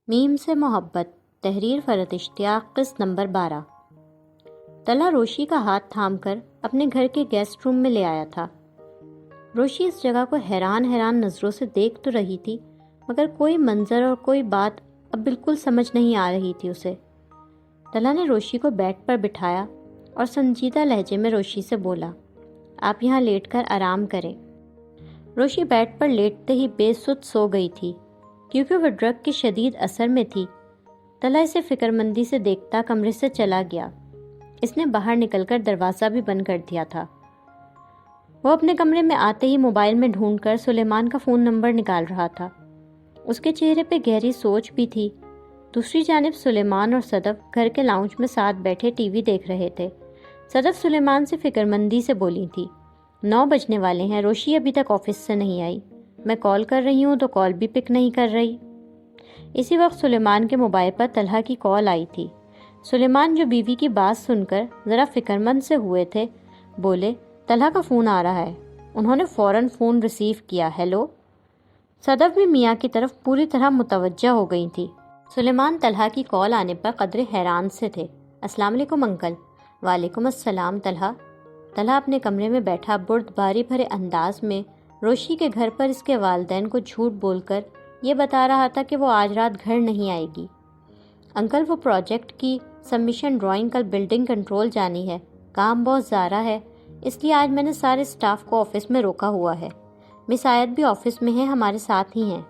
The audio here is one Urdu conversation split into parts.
میم سے محبت، تحریر فرحت اشتیاق، قسط نمبر 12۔ طلحہ روشی کا ہاتھ تھام کر اپنے گھر کے گیسٹ روم میں لے آیا تھا۔ روشی اس جگہ کو حیران نظروں سے دیکھ تو رہی تھی، مگر کوئی منظر اور کوئی بات اب بالکل سمجھ نہیں آ رہی تھی اسے۔ طلحہ نے روشی کو بیڈ پر بٹھایا اور سنجیدہ لہجے میں روشی سے بولا، آپ یہاں لیٹ کر آرام کریں۔ روشی بیڈ پر لیٹتے ہی بے سدھ سو گئی تھی، کیونکہ وہ ڈرگ کے شدید اثر میں تھی۔ طلحہ اسے فکر مندی سے دیکھتا کمرے سے چلا گیا۔ اس نے باہر نکل کر دروازہ بھی بند کر دیا تھا۔ وہ اپنے کمرے میں آتے ہی موبائل میں ڈھونڈ کر سلیمان کا فون نمبر نکال رہا تھا۔ اس کے چہرے پہ گہری سوچ بھی تھی۔ دوسری جانب سلیمان اور صدف گھر کے لاؤنج میں ساتھ بیٹھے ٹی وی دیکھ رہے تھے۔ صدف سلیمان سے فکر مندی سے بولی تھی، 9 بجنے والے ہیں، روشی ابھی تک آفس سے نہیں آئی، میں کال کر رہی ہوں تو کال بھی پک نہیں کر رہی۔ اسی وقت سلیمان کے موبائل پر طلحہ کی کال آئی تھی۔ سلیمان جو بیوی کی بات سن کر ذرا فکر مند سے ہوئے تھے، بولے، طلحہ کا فون آ رہا ہے۔ انہوں نے فوراً فون ریسیو کیا۔ ہیلو۔ صدف بھی میاں کی طرف پوری طرح متوجہ ہو گئی تھی۔ سلیمان طلحہ کی کال آنے پر قدرے حیران سے تھے۔ السلام علیکم انکل۔ وعلیکم السلام طلحہ۔ طلحہ اپنے کمرے میں بیٹھا بردباری بھرے انداز میں روشی کے گھر پر اس کے والدین کو جھوٹ بول کر یہ بتا رہا تھا کہ وہ آج رات گھر نہیں آئے گی۔ انکل، وہ پروجیکٹ کی سبمیشن ڈرائنگ کل بلڈنگ کنٹرول جانی ہے، کام بہت زیادہ ہے، اس لیے آج میں نے سارے سٹاف کو آفس میں روکا ہوا ہے۔ مس آیت بھی آفس میں ہے، ہمارے ساتھ ہی ہیں۔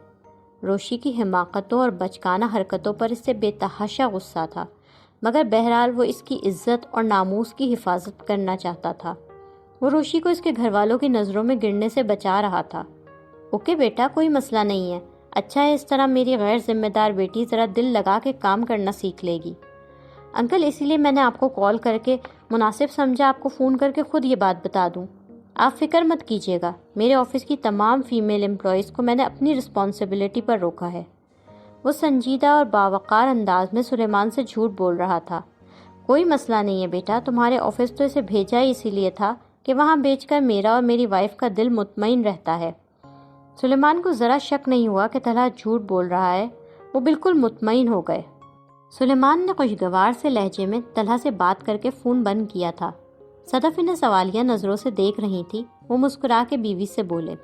روشی کی حماقتوں اور بچکانہ حرکتوں پر اس سے بے تحاشا غصہ تھا، مگر بہرحال وہ اس کی عزت اور ناموس کی حفاظت کرنا چاہتا تھا۔ وہ روشی کو اس کے گھر والوں کی نظروں میں گرنے سے بچا رہا تھا۔ اوکے بیٹا، کوئی مسئلہ نہیں ہے، اچھا ہے، اس طرح میری غیر ذمہ دار بیٹی ذرا دل لگا کے کام کرنا سیکھ لے گی۔ انکل، اسی لیے میں نے آپ کو کال کر کے مناسب سمجھا آپ کو فون کر کے خود یہ بات بتا دوں۔ آپ فکر مت کیجیے گا، میرے آفس کی تمام فیمیل امپلائیز کو میں نے اپنی رسپانسبلٹی پر روکا ہے۔ وہ سنجیدہ اور باوقار انداز میں سلیمان سے جھوٹ بول رہا تھا۔ کوئی مسئلہ نہیں ہے بیٹا، تمہارے آفس تو اسے بھیجا ہی اسی لیے تھا کہ وہاں بیچ کر میرا اور میری وائف کا دل مطمئن رہتا ہے۔ سلیمان کو ذرا شک نہیں ہوا کہ طلحہ جھوٹ بول رہا ہے، وہ بالکل مطمئن ہو گئے۔ سلیمان نے خوشگوار سے لہجے میں طلحہ سے بات کر کے فون بند کیا تھا۔ صدف انہیں سوالیہ نظروں سے دیکھ رہی تھی۔ وہ مسکرا کے بیوی سے بولے،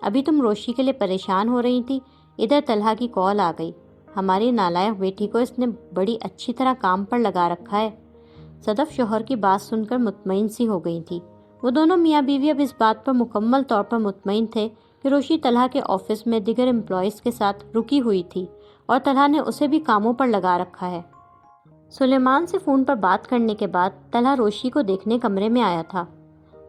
ابھی تم روشی کے لیے پریشان ہو رہی تھی، ادھر طلحہ کی کال آ گئی، ہماری نالائق بیٹی کو اس نے بڑی اچھی طرح کام پر لگا رکھا ہے۔ صدف شوہر کی بات سن کر مطمئن سی ہو گئی تھی۔ وہ دونوں میاں بیوی اب اس بات پر مکمل طور پر مطمئن تھے کہ روشی طلحہ کے آفس میں دیگر امپلائیز کے ساتھ رکی ہوئی تھی اور طلحہ نے اسے بھی کاموں پر لگا رکھا ہے۔ سلیمان سے فون پر بات کرنے کے بعد طلحہ روشی کو دیکھنے کمرے میں آیا تھا۔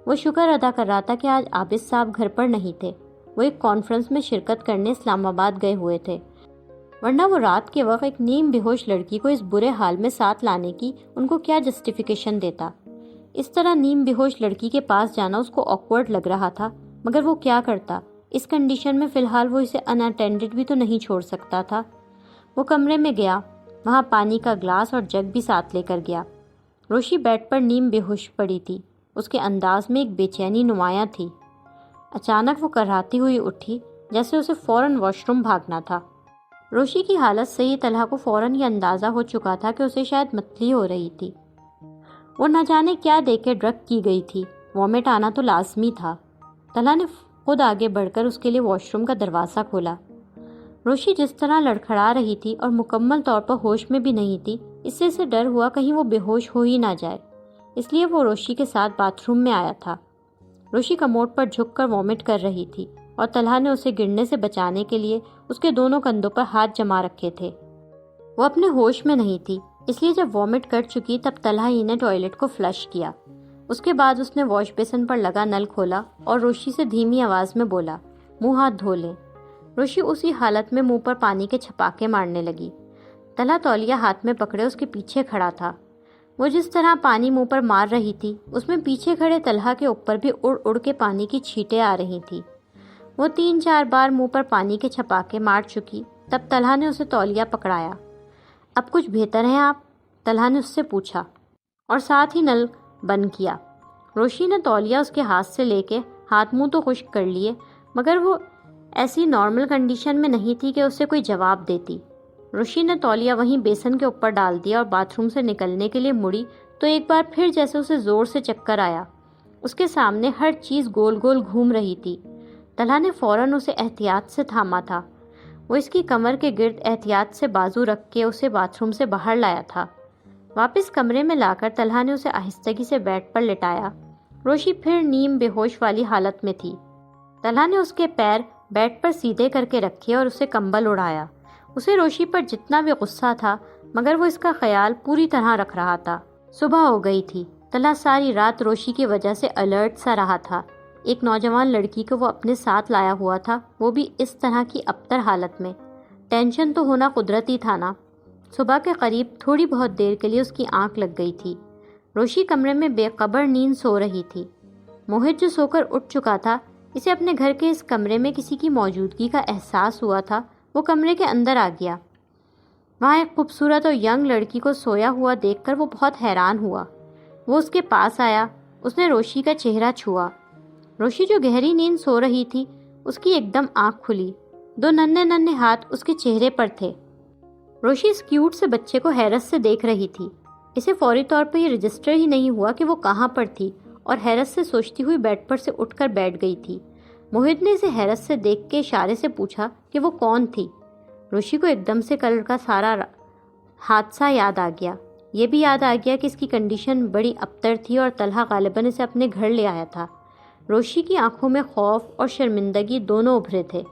وہ شکر ادا کر رہا تھا کہ آج عابد صاحب گھر پر نہیں تھے، وہ ایک کانفرنس میں شرکت کرنے اسلام آباد گئے ہوئے تھے، ورنہ وہ رات کے وقت ایک نیم بے ہوش لڑکی کو اس برے حال میں ساتھ لانے کی ان کو کیا جسٹیفیکیشن دیتا۔ اس طرح نیم بے ہوش لڑکی کے پاس جانا اس کو آکورڈ لگ رہا تھا، مگر وہ کیا کرتا، اس کنڈیشن میں فی الحال وہ اسے ان اٹینڈڈ بھی تو نہیں چھوڑ سکتا تھا۔ وہ کمرے میں گیا، وہاں پانی کا گلاس اور جگ بھی ساتھ لے کر گیا۔ روشی بیڈ پر نیم بے ہوش پڑی تھی، اس کے انداز میں ایک بے چینی نمایاں تھی۔ اچانک وہ کراہتی ہوئی اٹھی، جیسے اسے فوراً واش روم بھاگنا تھا۔ روشی کی حالت سے ہی طلحہ کو فوراً یہ اندازہ ہو چکا تھا کہ اسے شاید متلی ہو رہی تھی۔ وہ نہ جانے کیا دے کے ڈرگ کی گئی تھی، وامٹ آنا تو لازمی تھا۔ طلحہ نے خود آگے بڑھ کر اس کے لیے واش روم کا دروازہ کھولا۔ روشی جس طرح لڑکھڑا رہی تھی اور مکمل طور پر ہوش میں بھی نہیں تھی، اس سے اسے ڈر ہوا کہیں وہ بے ہوش ہو ہی نہ جائے، اس لیے وہ روشی کے ساتھ باتھ روم میں آیا تھا۔ روشی کموڈ پر جھک کر وامٹ کر رہی تھی اور طلحہ نے اسے گرنے سے بچانے کے لیے اس کے دونوں کندھوں پر ہاتھ جما رکھے تھے۔ وہ اپنے ہوش میں نہیں تھی، اس لیے جب وامٹ کر چکی تب طلحہ ہی نے ٹوائلٹ کو فلش کیا۔ اس کے بعد اس نے واش بیسن پر لگا نل کھولا اور روشی سے دھیمی آواز میں بولا، منہ ہاتھ دھو لیں۔ روشی اسی حالت میں منہ پر پانی کے چھپاکے مارنے لگی۔ طلحہ تولیہ ہاتھ میں پکڑے اس کے پیچھے کھڑا تھا۔ وہ جس طرح پانی منہ پر مار رہی تھی، اس میں پیچھے کھڑے طلحہ کے اوپر بھی اڑ اڑ کے پانی کی چھینٹیں آ رہی تھی۔ وہ 3-4 بار منہ پر پانی کے چھپاکے مار چکی، تب طلحہ نے اسے تولیہ پکڑایا۔ اب کچھ بہتر ہیں آپ؟ طلحہ نے اس سے پوچھا، اور ساتھ ہی نل بند کیا۔ روشی نے تولیہ اس کے ہاتھ سے لے کے ہاتھ منہ تو خشک کر لیے، مگر وہ ایسی نارمل کنڈیشن میں نہیں تھی کہ اسے کوئی جواب دیتی۔ روشی نے تولیہ وہیں بیسن کے اوپر ڈال دیا اور باتھ روم سے نکلنے کے لیے مڑی تو ایک بار پھر جیسے اسے زور سے چکر آیا۔ اس کے سامنے ہر چیز گول گول گھوم رہی تھی۔ طلحہ نے فوراً اسے احتیاط سے تھاما تھا۔ وہ اس کی کمر کے گرد احتیاط سے بازو رکھ کے اسے باتھ روم سے باہر لایا تھا۔ واپس کمرے میں لا کر طلحہ نے اسے آہستگی سے بیڈ پر لٹایا۔ روشی پھر نیم بے ہوش والی حالت میں تھی۔ طلحہ نے اس کے پیر بیڈ پر سیدھے کر کے رکھے اور اسے کمبل اڑایا۔ اسے روشی پر جتنا بھی غصہ تھا مگر وہ اس کا خیال پوری طرح رکھ رہا تھا۔ صبح ہو گئی تھی۔ طلحہ ساری رات روشی کی وجہ سے الرٹ سا رہا تھا۔ ایک نوجوان لڑکی کو وہ اپنے ساتھ لایا ہوا تھا، وہ بھی اس طرح کی ابتر حالت میں۔ ٹینشن تو ہونا قدرتی تھا نا۔ صبح کے قریب تھوڑی بہت دیر کے لیے اس کی آنکھ لگ گئی تھی۔ روشی کمرے میں بے خبر نیند سو رہی تھی۔ موہت جو سو کر اٹھ چکا تھا، اسے اپنے گھر کے اس کمرے میں کسی کی موجودگی کا احساس ہوا تھا۔ وہ کمرے کے اندر آ گیا۔ وہاں ایک خوبصورت اور ینگ لڑکی کو سویا ہوا دیکھ کر وہ بہت حیران ہوا۔ وہ اس کے پاس آیا۔ اس نے روشی کا چہرہ چھوا۔ روشی جو گہری نیند سو رہی تھی، اس کی ایک دم آنکھ کھلی۔ دو ننھے ننھے ہاتھ اس کے چہرے پر تھے۔ روشی اس کیوٹ سے بچے کو حیرت سے دیکھ رہی تھی۔ اسے فوری طور پر یہ رجسٹر ہی نہیں ہوا کہ وہ کہاں پر تھی، اور حیرت سے سوچتی ہوئی بیڈ پر سے اٹھ کر بیٹھ گئی تھی۔ موہت نے اسے حیرت سے دیکھ کے اشارے سے پوچھا کہ وہ کون تھی۔ روشی کو ایک دم سے کل کا سارا حادثہ یاد آ گیا۔ یہ بھی یاد آ گیا کہ اس کی کنڈیشن بڑی ابتر تھی اور طلحہ غالباً اسے اپنے گھر لے آیا تھا۔ روشی کی آنکھوں میں خوف اور شرمندگی دونوں ابھرے تھے۔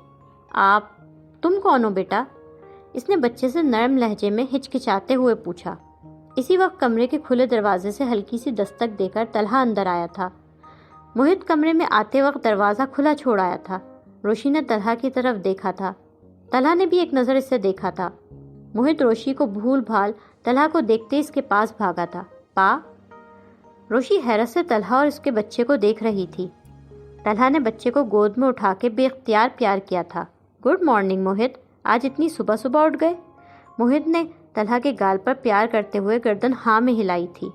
تم کون ہو بیٹا؟ اس نے بچے سے نرم لہجے میں ہچکچاتے ہوئے پوچھا۔ اسی وقت کمرے کے کھلے دروازے سے ہلکی سی دستک دے کر طلحہ اندر آیا تھا۔ موہت کمرے میں آتے وقت دروازہ کھلا چھوڑ آیا تھا۔ روشی نے طلحہ کی طرف دیکھا تھا۔ طلحہ نے بھی ایک نظر اسے دیکھا تھا۔ موہت روشی کو بھول بھال طلحہ کو دیکھتے اس کے پاس بھاگا تھا۔ پا؟ روشی حیرت سے طلحہ اور اس کے بچے کو دیکھ رہی تھی۔ طلحہ نے بچے کو گود میں اٹھا کے بے اختیار پیار کیا تھا۔ گڈ مارننگ موہت، آج اتنی صبح صبح اٹھ گئے؟ موہت نے طلحہ کے گال پر پیار کرتے ہوئے گردن ہاں میں ہلائی تھی۔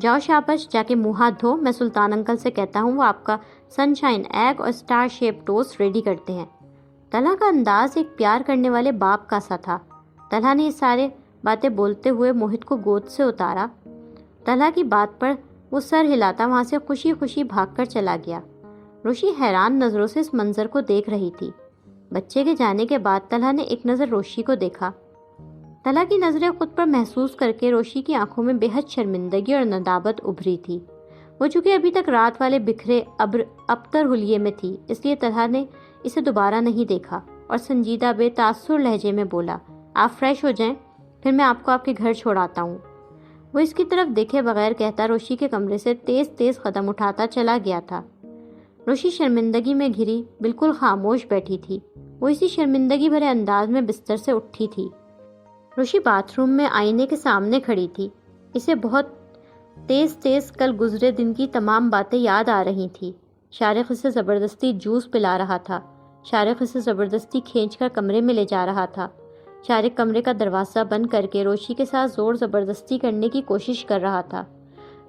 جاؤ شاباش، جا کے منہ ہاتھ دھو، میں سلطان انکل سے کہتا ہوں وہ آپ کا سن شائن ایگ اور اسٹار شیپ ٹوسٹ ریڈی کرتے ہیں۔ طلحہ کا انداز ایک پیار کرنے والے باپ کا سا تھا۔ طلحہ نے یہ سارے باتیں بولتے ہوئے موہت کو گود سے اتارا۔ طلحہ کی بات پر وہ سر ہلاتا وہاں سے خوشی خوشی بھاگ کر چلا گیا۔ روشی حیران نظروں سے اس منظر کو دیکھ رہی تھی۔ بچے کے جانے کے بعد طلحہ نے ایک نظر روشی کو دیکھا۔ طلحہ کی نظریں خود پر محسوس کر کے روشی کی آنکھوں میں بے حد شرمندگی اور ندامت ابھری تھی۔ وہ چونکہ ابھی تک رات والے بکھرے ابتر حلیے میں تھی، اس لیے طلحہ نے اسے دوبارہ نہیں دیکھا اور سنجیدہ بے تاثر لہجے میں بولا، آپ فریش ہو جائیں، پھر میں آپ کو آپ کے گھر چھوڑاتا ہوں۔ وہ اس کی طرف دیکھے بغیر کہتا روشی کے کمرے سے تیز تیز قدم اٹھاتا چلا گیا تھا۔ روشی شرمندگی میں گھری بالکل خاموش بیٹھی تھی۔ وہ اسی شرمندگی بھرے انداز میں بستر سے اٹھی تھی۔ روشی باتھ روم میں آئینے کے سامنے کھڑی تھی۔ اسے بہت تیز تیز کل گزرے دن کی تمام باتیں یاد آ رہی تھیں۔ شارق اسے زبردستی جوس پلا رہا تھا۔ شارق اسے زبردستی کھینچ کر کمرے میں لے جا رہا تھا۔ شارق کمرے کا دروازہ بند کر کے روشی کے ساتھ زور زبردستی کرنے کی کوشش کر رہا تھا۔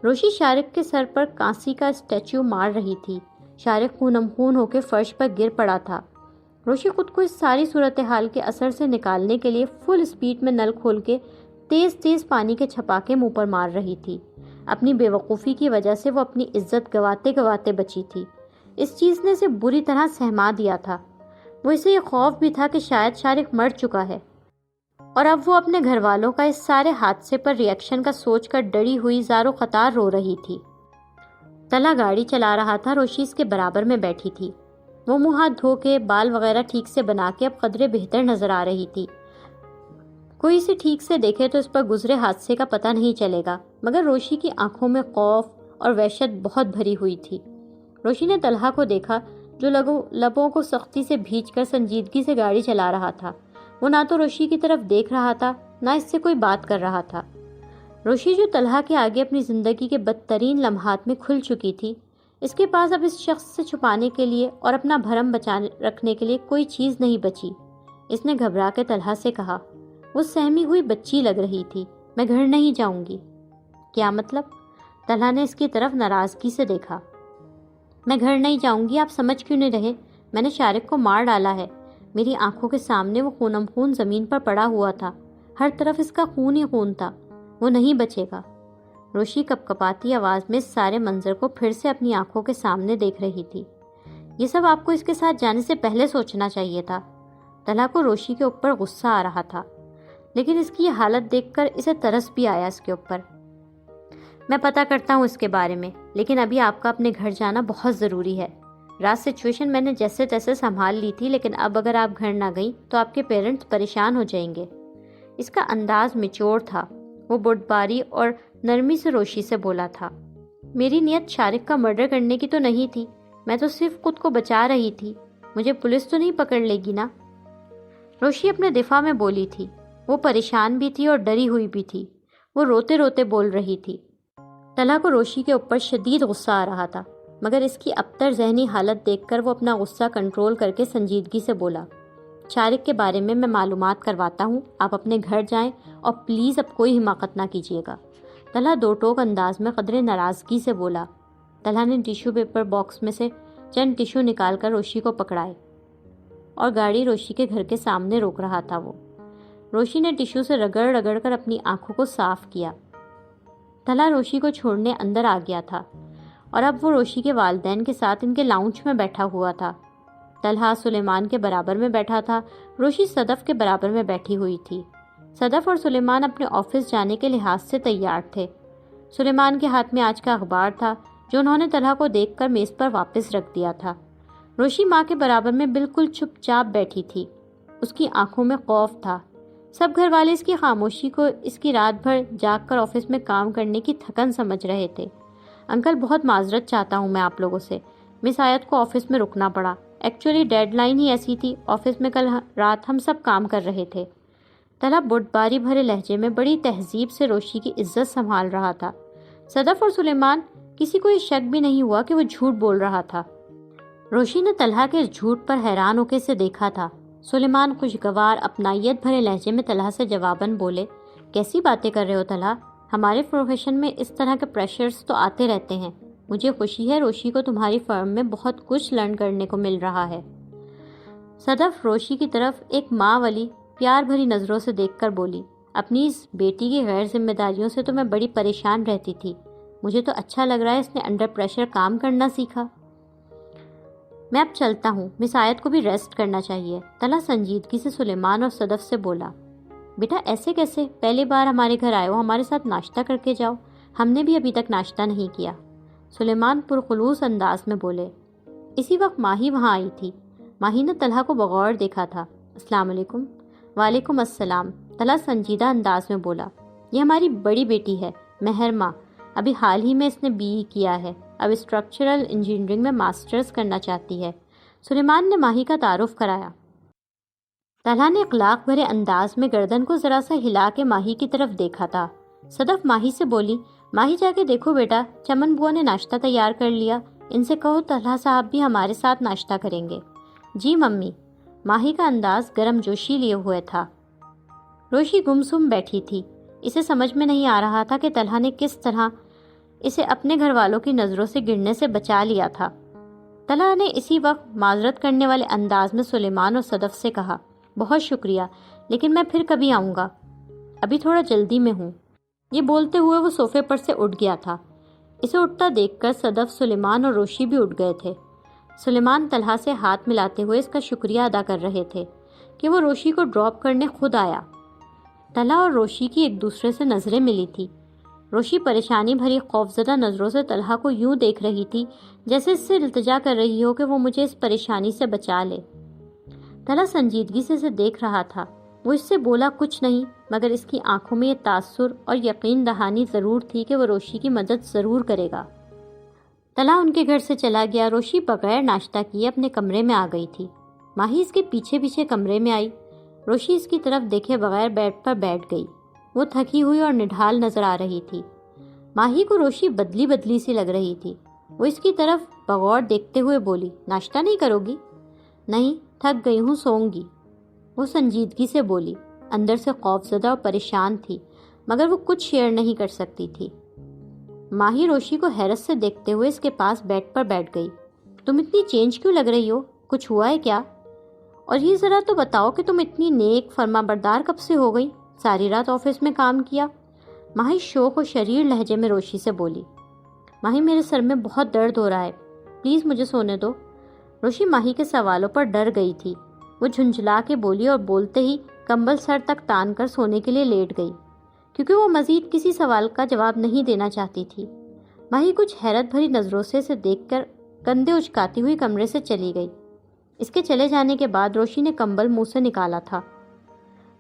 روشی شارق کے سر پر کانسی کا اسٹیچو مار رہی تھی۔ شارق خونم خون ہو کے فرش پر گر پڑا تھا۔ روشی خود کو اس ساری صورتحال کے اثر سے نکالنے کے لیے فل اسپیڈ میں نل کھول کے تیز تیز پانی کے چھپاکے منہ پر مار رہی تھی۔ اپنی بے وقوفی کی وجہ سے وہ اپنی عزت گواتے گواتے بچی تھی۔ اس چیز نے اسے بری طرح سہما دیا تھا۔ وہ اسے یہ خوف بھی تھا کہ شاید شارق مر چکا ہے، اور اب وہ اپنے گھر والوں کا اس سارے حادثے پر ری ایکشن کا سوچ کر ڈری ہوئی زارو قطار رو رہی تھی۔ طلحہ گاڑی چلا رہا تھا۔ روشی اس کے برابر میں بیٹھی تھی۔ وہ منہ ہاتھ دھو کے بال وغیرہ ٹھیک سے بنا کے اب قدرے بہتر نظر آ رہی تھی۔ کوئی اسے ٹھیک سے دیکھے تو اس پر گزرے حادثے کا پتہ نہیں چلے گا، مگر روشی کی آنکھوں میں خوف اور وحشت بہت بھری ہوئی تھی۔ روشی نے طلحہ کو دیکھا جو لبوں کو سختی سے بھینچ کر سنجیدگی سے گاڑی چلا رہا تھا۔ وہ نہ تو روشی کی طرف دیکھ رہا تھا، نہ اس سے کوئی بات کر رہا تھا۔ روشی جو طلحہ کے آگے اپنی زندگی کے بدترین لمحات میں کھل چکی تھی، اس کے پاس اب اس شخص سے چھپانے کے لیے اور اپنا بھرم بچانے رکھنے کے لیے کوئی چیز نہیں بچی۔ اس نے گھبرا کے طلحہ سے کہا۔ وہ سہمی ہوئی بچی لگ رہی تھی۔ میں گھر نہیں جاؤں گی۔ کیا مطلب؟ طلحہ نے اس کی طرف ناراضگی سے دیکھا۔ میں گھر نہیں جاؤں گی، آپ سمجھ کیوں نہیں رہے؟ میں نے شارق کو مار ڈالا ہے۔ میری آنکھوں کے سامنے وہ خونم خون زمین پر پڑا ہوا تھا، ہر طرف اس کا خون ہی خون تھا۔ وہ نہیں بچے گا۔ روشی کپ کپاتی آواز میں اس سارے منظر کو پھر سے اپنی آنکھوں کے سامنے دیکھ رہی تھی۔ یہ سب آپ کو اس کے ساتھ جانے سے پہلے سوچنا چاہیے تھا۔ طلحہ کو روشی کے اوپر غصہ آ رہا تھا، لیکن اس کی یہ حالت دیکھ کر اسے ترس بھی آیا اس کے اوپر۔ میں پتہ کرتا ہوں اس کے بارے میں، لیکن ابھی آپ کا اپنے گھر جانا بہت ضروری ہے۔ رات سچویشن میں نے جیسے تیسے سنبھال لی تھی، لیکن اب اگر آپ گھر نہ گئیں تو آپ کے پیرنٹس پریشان ہو جائیں گے۔ اس کا انداز میچور تھا۔ وہ بردباری اور نرمی سے روشی سے بولا تھا، میری نیت شارق کا مرڈر کرنے کی تو نہیں تھی، میں تو صرف خود کو بچا رہی تھی۔ مجھے پولیس تو نہیں پکڑ لے گی نا؟ روشی اپنے دفاع میں بولی تھی۔ وہ پریشان بھی تھی اور ڈری ہوئی بھی تھی۔ وہ روتے روتے بول رہی تھی۔ طلحہ کو روشی کے اوپر شدید غصہ آ رہا تھا، مگر اس کی ابتر ذہنی حالت دیکھ کر وہ اپنا غصہ کنٹرول کر کے سنجیدگی سے بولا، شارق کے بارے میں معلومات کرواتا ہوں، آپ اپنے گھر جائیں اور پلیز اب کوئی حماقت نہ کیجیے گا۔ طلحہ دو ٹوک انداز میں قدرے ناراضگی سے بولا۔ طلحہ نے ٹیشو پیپر باکس میں سے چند ٹیشو نکال کر روشی کو پکڑائے اور گاڑی روشی کے گھر کے سامنے روک رہا تھا۔ وہ روشی نے ٹیشو سے رگڑ رگڑ کر اپنی آنکھوں کو صاف کیا۔ طلحہ روشی کو چھوڑنے اندر آ گیا تھا اور اب وہ روشی کے والدین کے ساتھ ان کے لاؤنج میں بیٹھا ہوا تھا۔ طلحہ سلیمان کے برابر میں بیٹھا تھا، روشی صدف کے برابر میں بیٹھی ہوئی تھی۔ صدف اور سلیمان اپنے آفس جانے کے لحاظ سے تیار تھے۔ سلیمان کے ہاتھ میں آج کا اخبار تھا جو انہوں نے طلحہ کو دیکھ کر میز پر واپس رکھ دیا تھا۔ روشی ماں کے برابر میں بالکل چپ چاپ بیٹھی تھی۔ اس کی آنکھوں میں خوف تھا۔ سب گھر والے اس کی خاموشی کو اس کی رات بھر جاگ کر آفس میں کام کرنے کی تھکن سمجھ رہے تھے۔ انکل، بہت معذرت چاہتا ہوں میں آپ لوگوں سے، مس آیت کو آفس میں رکنا پڑا۔ ایکچولی ڈیڈ لائن ہی ایسی تھی، آفس میں کل رات ہم سب کام کر رہے تھے۔ طلحہ بردباری بھرے لہجے میں بڑی تہذیب سے روشی کی عزت سنبھال رہا تھا۔ صدف اور سلیمان کسی کو یہ شک بھی نہیں ہوا کہ وہ جھوٹ بول رہا تھا۔ روشی نے طلحہ کے اس جھوٹ پر حیران ہو کے اسے دیکھا تھا۔ سلیمان خوشگوار اپنائیت بھرے لہجے میں طلحہ سے جواباً بولے، کیسی باتیں کر رہے ہو طلحہ؟ ہمارے پروفیشن میں اس طرح کے پریشرز تو آتے رہتے ہیں۔ مجھے خوشی ہے روشی کو تمہاری فرم میں بہت کچھ لرن کرنے کو مل رہا ہے۔ صدف روشی کی طرف ایک ماں والی پیار بھری نظروں سے دیکھ کر بولی، اپنی اس بیٹی کی غیر ذمہ داریوں سے تو میں بڑی پریشان رہتی تھی۔ مجھے تو اچھا لگ رہا ہے اس نے انڈر پریشر کام کرنا سیکھا۔ میں اب چلتا ہوں، مس آیت کو بھی ریسٹ کرنا چاہیے۔ طلحہ سنجیدگی سے سلیمان اور صدف سے بولا، بیٹا ایسے کیسے؟ پہلی بار ہمارے گھر آئے ہو، ہمارے ساتھ ناشتہ کر کے جاؤ، ہم نے بھی ابھی تک ناشتہ نہیں کیا۔ سلیمان پرخلوص انداز میں بولے۔ اسی وقت ماہی وہاں آئی تھی۔ ماہی نے طلحہ کو بغور دیکھا تھا۔ السلام علیکم۔ وعلیکم السلام، طلحہ سنجیدہ انداز میں بولا۔ یہ ہماری بڑی بیٹی ہے مہر ماں، ابھی حال ہی میں اس نے BE کیا ہے، اب اسٹرکچرل انجینئرنگ میں ماسٹرز کرنا چاہتی ہے۔ سلیمان نے ماہی کا تعارف کرایا۔ طلحہ نے اخلاق بھرے انداز میں گردن کو ذرا سا ہلا کے ماہی کی طرف دیکھا تھا۔ صدف ماہی سے بولی، ماہی جا کے دیکھو بیٹا، چمن بوا نے ناشتہ تیار کر لیا، ان سے کہو طلحہ صاحب بھی ہمارے ساتھ ناشتہ کریں گے۔ جی ممی۔ ماہی کا انداز گرم جوشی لیے ہوئے تھا۔ روشی گمسم بیٹھی تھی۔ اسے سمجھ میں نہیں آ رہا تھا کہ طلحہ نے کس طرح اسے اپنے گھر والوں کی نظروں سے گرنے سے بچا لیا تھا۔ طلحہ نے اسی وقت معذرت کرنے والے انداز میں سلیمان اور صدف سے کہا، بہت شکریہ، لیکن میں پھر کبھی آؤں گا، ابھی تھوڑا جلدی میں ہوں۔ یہ بولتے ہوئے وہ صوفے پر سے اٹھ گیا تھا۔ اسے اٹھتا دیکھ کر صدف، سلیمان اور روشی بھی اٹھ گئے تھے۔ سلیمان طلحہ سے ہاتھ ملاتے ہوئے اس کا شکریہ ادا کر رہے تھے کہ وہ روشی کو ڈراپ کرنے خود آیا۔ طلحہ اور روشی کی ایک دوسرے سے نظریں ملی تھی۔ روشی پریشانی بھری خوفزدہ نظروں سے طلحہ کو یوں دیکھ رہی تھی جیسے اس سے التجا کر رہی ہو کہ وہ مجھے اس پریشانی سے بچا لے۔ طلحہ سنجیدگی سے اسے دیکھ رہا تھا۔ وہ اس سے بولا کچھ نہیں، مگر اس کی آنکھوں میں یہ تاثر اور یقین دہانی ضرور تھی کہ وہ روشی کی مدد ضرور کرے گا۔ طلحہ ان کے گھر سے چلا گیا۔ روشی بغیر ناشتہ کیے اپنے کمرے میں آ گئی تھی۔ ماہی اس کے پیچھے پیچھے کمرے میں آئی۔ روشی اس کی طرف دیکھے بغیر بیڈ پر بیٹھ گئی۔ وہ تھکی ہوئی اور نڈھال نظر آ رہی تھی۔ ماہی کو روشی بدلی بدلی سی لگ رہی تھی۔ وہ اس کی طرف بغور دیکھتے ہوئے بولی، ناشتہ نہیں کرو گی؟ نہیں، تھک گئی ہوں، سوؤں گی۔ وہ سنجیدگی سے بولی، اندر سے خوفزدہ اور پریشان تھی، مگر وہ کچھ شیئر نہیں کر سکتی تھی۔ ماہی روشی کو حیرت سے دیکھتے ہوئے اس کے پاس بیڈ پر بیٹھ گئی۔ تم اتنی چینج کیوں لگ رہی ہو؟ کچھ ہوا ہے کیا؟ اور یہ ذرا تو بتاؤ کہ تم اتنی نیک فرما بردار کب سے ہو گئی؟ ساری رات آفس میں کام کیا؟ ماہی شوق و شریر لہجے میں روشی سے بولی۔ ماہی میرے سر میں بہت درد ہو رہا ہے، پلیز مجھے سونے دو۔ روشی ماہی کے سوالوں پر ڈر گئی تھی۔ وہ جھنجھلا کے بولی اور بولتے ہی کمبل سر تک تان کر سونے کے لیے لیٹ گئی، کیونکہ وہ مزید کسی سوال کا جواب نہیں دینا چاہتی تھی۔ ماہی کچھ حیرت بھری نظروں سے اسے دیکھ کر کندھے اچکاتی ہوئی کمرے سے چلی گئی۔ اس کے چلے جانے کے بعد روشی نے کمبل منہ سے نکالا تھا۔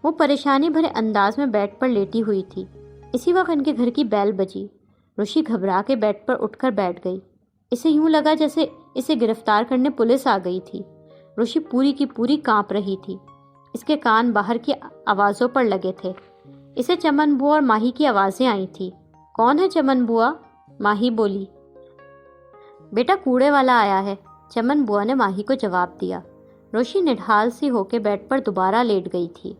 وہ پریشانی بھرے انداز میں بیڈ پر لیٹی ہوئی تھی۔ اسی وقت ان کے گھر کی بیل بجی۔ روشی گھبرا کے بیڈ پر اٹھ کر بیٹھ گئی۔ اسے یوں لگا جیسے اسے گرفتار کرنے پولیس آ گئی تھی۔ روشی پوری کی پوری کانپ رہی تھی۔ اس کے کان باہر کی آوازوں پر لگے تھے۔ اسے چمن بوا اور ماہی کی آوازیں آئی تھی۔ کون ہے چمن بوا؟ ماہی بولی۔ بیٹا کوڑے والا آیا ہے، چمن بوا نے ماہی کو جواب دیا۔ روشی نڈھال سی ہو کے بیڈ پر دوبارہ لیٹ گئی تھی۔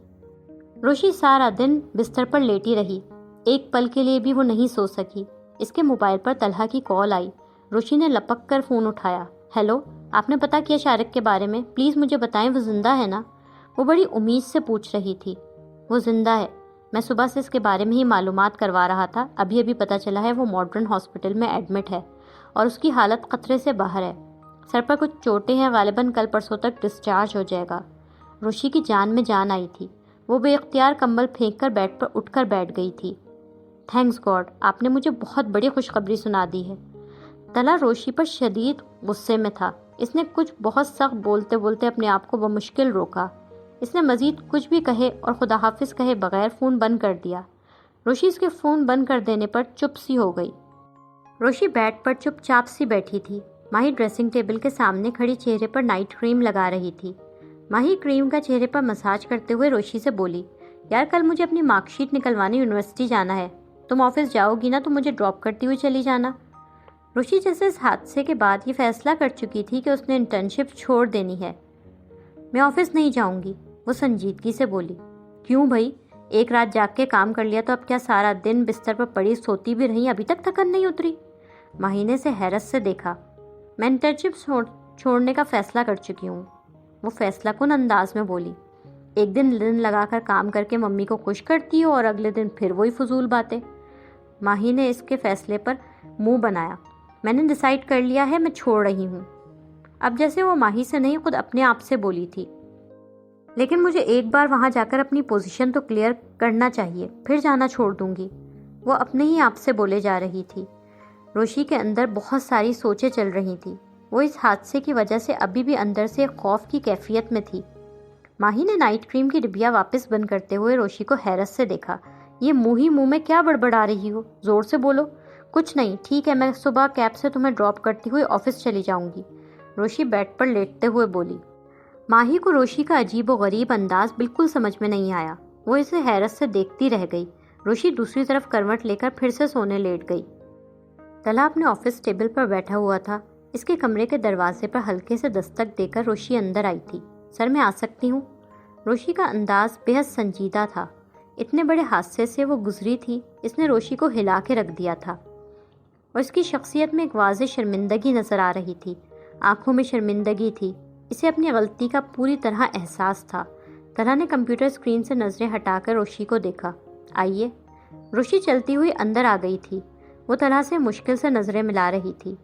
روشی سارا دن بستر پر لیٹی رہی۔ ایک پل کے لیے بھی وہ نہیں سو سکی۔ اس کے موبائل پر طلحہ کی کال آئی۔ روشی نے لپک کر فون اٹھایا۔ ہیلو، آپ نے پتا کیا شارق کے بارے میں؟ پلیز مجھے بتائیں وہ زندہ ہے نا؟ وہ بڑی امید سے پوچھ رہی تھی۔ وہ زندہ ہے، میں صبح سے اس کے بارے میں ہی معلومات کروا رہا تھا۔ ابھی پتہ چلا ہے وہ ماڈرن ہاسپٹل میں ایڈمٹ ہے اور اس کی حالت خطرے سے باہر ہے۔ سر پر کچھ چوٹیں ہیں، غالباً کل پرسوں تک ڈسچارج ہو جائے گا۔ روشی کی جان میں جان آئی تھی۔ وہ بے اختیار کمبل پھینک کر بیڈ پر اٹھ کر بیٹھ گئی تھی۔ تھینکس گاڈ، آپ نے مجھے بہت بڑی خوشخبری سنا دی ہے۔ طلحہ روشی پر شدید غصے میں تھا۔ اس نے کچھ بہت سخت بولتے بولتے اپنے آپ کو بمشکل روکا۔ اس نے مزید کچھ بھی کہے اور خدا حافظ کہے بغیر فون بند کر دیا۔ روشی اس کے فون بند کر دینے پر چپ سی ہو گئی۔ روشی بیڈ پر چپ چاپ سی بیٹھی تھی۔ ماہی ڈریسنگ ٹیبل کے سامنے کھڑی چہرے پر نائٹ کریم لگا رہی تھی۔ ماہی کریم کا چہرے پر مساج کرتے ہوئے روشی سے بولی، یار کل مجھے اپنی مارک شیٹ نکلوانے یونیورسٹی جانا ہے، تم آفس جاؤ گی نا تو مجھے ڈراپ کرتی ہوئی چلی جانا۔ روشی جیسے اس حادثے کے بعد یہ فیصلہ کر چکی تھی کہ اس نے انٹرنشپ چھوڑ دینی ہے۔ میں آفس نہیں جاؤں گی، وہ سنجیدگی سے بولی۔ کیوں بھائی؟ ایک رات جاگ کے کام کر لیا تو اب کیا سارا دن بستر پر پڑی سوتی بھی رہی، ابھی تک تھکن نہیں اتری؟ ماہی نے اسے حیرت سے دیکھا۔ میں انٹرنشپ چھوڑنے کا فیصلہ کر چکی ہوں، وہ فیصلہ کن انداز میں بولی۔ ایک دن لگا کر کام کر کے ممی کو خوش کرتی ہو اور اگلے دن پھر وہی فضول باتیں۔ ماہی نے اس کے فیصلے پر منہ بنایا۔ میں نے ڈیسائیڈ کر لیا ہے، میں چھوڑ رہی ہوں۔ اب جیسے وہ ماہی سے نہیں خود اپنے آپ سے بولی تھی۔ لیکن مجھے ایک بار وہاں جا کر اپنی پوزیشن تو کلیئر کرنا چاہیے، پھر جانا چھوڑ دوں گی، وہ اپنے ہی آپ سے بولے جا رہی تھی۔ روشی کے اندر بہت ساری سوچیں چل رہی تھیں۔ وہ اس حادثے کی وجہ سے ابھی بھی اندر سے خوف کی کیفیت میں تھی۔ ماہی نے نائٹ کریم کی ڈبیا واپس بند کرتے ہوئے روشی کو حیرت سے دیکھا۔ یہ منہ ہی منہ میں کیا بڑبڑا رہی ہو؟ زور سے بولو۔ کچھ نہیں، ٹھیک ہے، میں صبح کیب سے تمہیں ڈراپ کرتی ہوئی آفس چلی جاؤں گی، روشی بیڈ پر لیٹتے ہوئے بولی۔ ماہی کو روشی کا عجیب و غریب انداز بالکل سمجھ میں نہیں آیا۔ وہ اسے حیرت سے دیکھتی رہ گئی۔ روشی دوسری طرف کروٹ لے کر پھر سے سونے لیٹ گئی۔ طلحہ اپنے آفس ٹیبل پر بیٹھا ہوا تھا۔ اس کے کمرے کے دروازے پر ہلکے سے دستک دے کر روشی اندر آئی تھی۔ سر میں آ سکتی ہوں؟ روشی کا انداز بے حد سنجیدہ تھا۔ اتنے بڑے حادثے سے وہ گزری تھی، اس نے روشی کو ہلا کے رکھ دیا تھا، اور اس کی شخصیت میں ایک واضح شرمندگی نظر آ رہی تھی۔ آنکھوں میں شرمندگی تھی۔ اسے اپنی غلطی کا پوری طرح احساس تھا۔ طلحہ نے کمپیوٹر اسکرین سے نظریں ہٹا کر روشی کو دیکھا۔ آئیے۔ روشی چلتی ہوئی اندر آ گئی تھی۔ وہ طلحہ سے مشکل سے نظریں ملا رہی تھی۔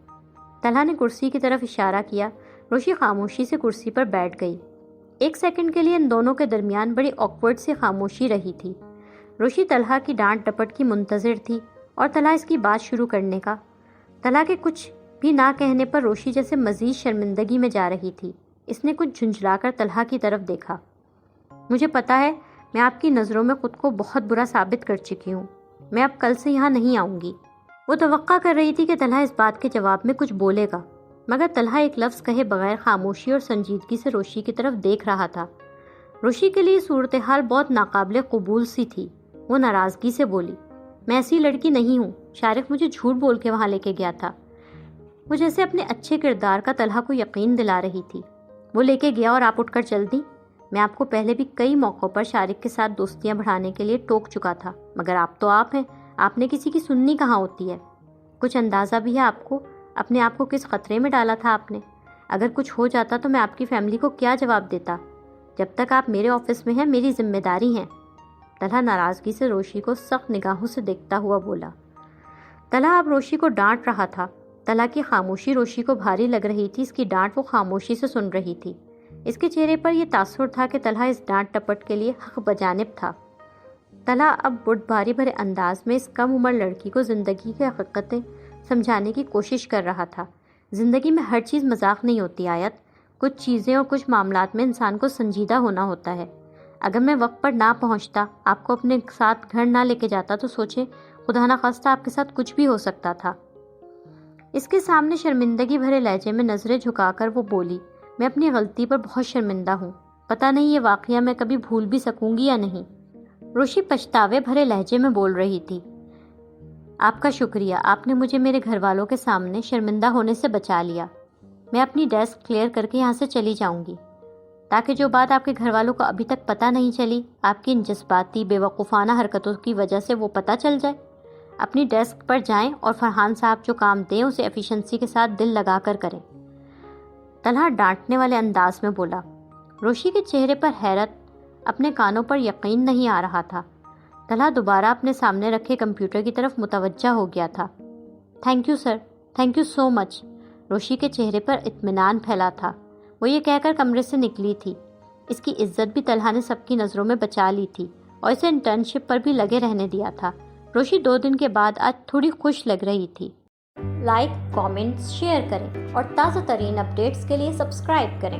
طلحہ نے کرسی کی طرف اشارہ کیا۔ روشی خاموشی سے کرسی پر بیٹھ گئی۔ ایک سیکنڈ کے لیے ان دونوں کے درمیان بڑی آکورڈ سی خاموشی رہی تھی۔ روشی طلحہ کی ڈانٹ ڈپٹ کی منتظر تھی اور طلحہ اس کی بات شروع کرنے کا۔ طلحہ کے کچھ بھی نہ کہنے پر روشی جیسے مزید شرمندگی میں جا رہی تھی۔ اس نے کچھ جھنجھلا کر طلحہ کی طرف دیکھا۔ مجھے پتا ہے میں آپ کی نظروں میں خود کو بہت برا ثابت کر چکی ہوں۔ میں اب کل سے یہاں نہیں آؤں گی۔ وہ توقع کر رہی تھی کہ طلحہ اس بات کے جواب میں کچھ بولے گا، مگر طلحہ ایک لفظ کہے بغیر خاموشی اور سنجیدگی سے روشی کی طرف دیکھ رہا تھا۔ روشی کے لیے صورتحال بہت ناقابل قبول سی تھی۔ وہ ناراضگی سے بولی، میں ایسی لڑکی نہیں ہوں، شارق مجھے جھوٹ بول کے وہاں لے کے گیا تھا۔ وہ جیسے اپنے اچھے کردار کا طلحہ کو یقین دلا رہی تھی۔ وہ لے کے گیا اور آپ اٹھ کر چل دیں؟ میں آپ کو پہلے بھی کئی موقعوں پر شارق کے ساتھ دوستیاں بڑھانے کے لیے ٹوک چکا تھا، مگر آپ تو آپ ہیں، آپ نے کسی کی سننی کہاں ہوتی ہے؟ کچھ اندازہ بھی ہے آپ کو اپنے آپ کو کس خطرے میں ڈالا تھا آپ نے؟ اگر کچھ ہو جاتا تو میں آپ کی فیملی کو کیا جواب دیتا؟ جب تک آپ میرے آفس میں ہیں میری ذمہ داری ہیں۔ طلحہ ناراضگی سے روشی کو سخت نگاہوں سے دیکھتا ہوا بولا۔ طلحہ اب روشی کو ڈانٹ رہا تھا۔ طلحہ کی خاموشی روشی کو بھاری لگ رہی تھی، اس کی ڈانٹ وہ خاموشی سے سن رہی تھی۔ اس کے چہرے پر یہ تاثر تھا کہ طلحہ اس ڈانٹ ٹپٹ کے لیے حق بجانب تھا۔ طلحہ اب بڑھ بھاری بھرے انداز میں اس کم عمر لڑکی کو زندگی کی حقیقتیں سمجھانے کی کوشش کر رہا تھا۔ زندگی میں ہر چیز مذاق نہیں ہوتی آیت، کچھ چیزیں اور کچھ معاملات میں انسان کو سنجیدہ ہونا ہوتا ہے۔ اگر میں وقت پر نہ پہنچتا، آپ کو اپنے ساتھ گھر نہ لے کے جاتا تو سوچے خدا نخواستہ آپ کے ساتھ کچھ بھی ہو سکتا تھا۔ اس کے سامنے شرمندگی بھرے لہجے میں نظریں جھکا کر وہ بولی، میں اپنی غلطی پر بہت شرمندہ ہوں، پتہ نہیں یہ واقعہ میں کبھی بھول بھی سکوں گی یا نہیں۔ روشی پچھتاوے بھرے لہجے میں بول رہی تھی، آپ کا شکریہ، آپ نے مجھے میرے گھر والوں کے سامنے شرمندہ ہونے سے بچا لیا۔ میں اپنی ڈیسک کلیئر کر کے یہاں سے چلی جاؤں گی، تاکہ جو بات آپ کے گھر والوں کو ابھی تک پتہ نہیں چلی، آپ کی ان جذباتی بے وقوفانہ حرکتوں کی وجہ سے وہ پتہ چل جائے۔ اپنی ڈیسک پر جائیں اور فرحان صاحب جو کام دیں اسے ایفیشنسی کے ساتھ دل لگا کر کریں۔ طلحہ ڈانٹنے والے انداز میں بولا۔ روشی کے چہرے پر حیرت، اپنے کانوں پر یقین نہیں آ رہا تھا۔ طلحہ دوبارہ اپنے سامنے رکھے کمپیوٹر کی طرف متوجہ ہو گیا تھا۔ Thank you sir, thank you so much. Roshi کے چہرے پر اطمینان پھیلا تھا۔ وہ یہ کہہ کر کمرے سے نکلی تھی۔ اس کی عزت بھی طلحہ نے سب کی نظروں میں بچا لی تھی اور اسے انٹرنشپ پر بھی لگے رہنے دیا تھا۔ روشی 2 دن کے بعد آج تھوڑی خوش لگ رہی تھی۔ لائک، کامنٹس، شیئر کریں اور تازہ ترین اپڈیٹس کے لیے سبسکرائب کریں۔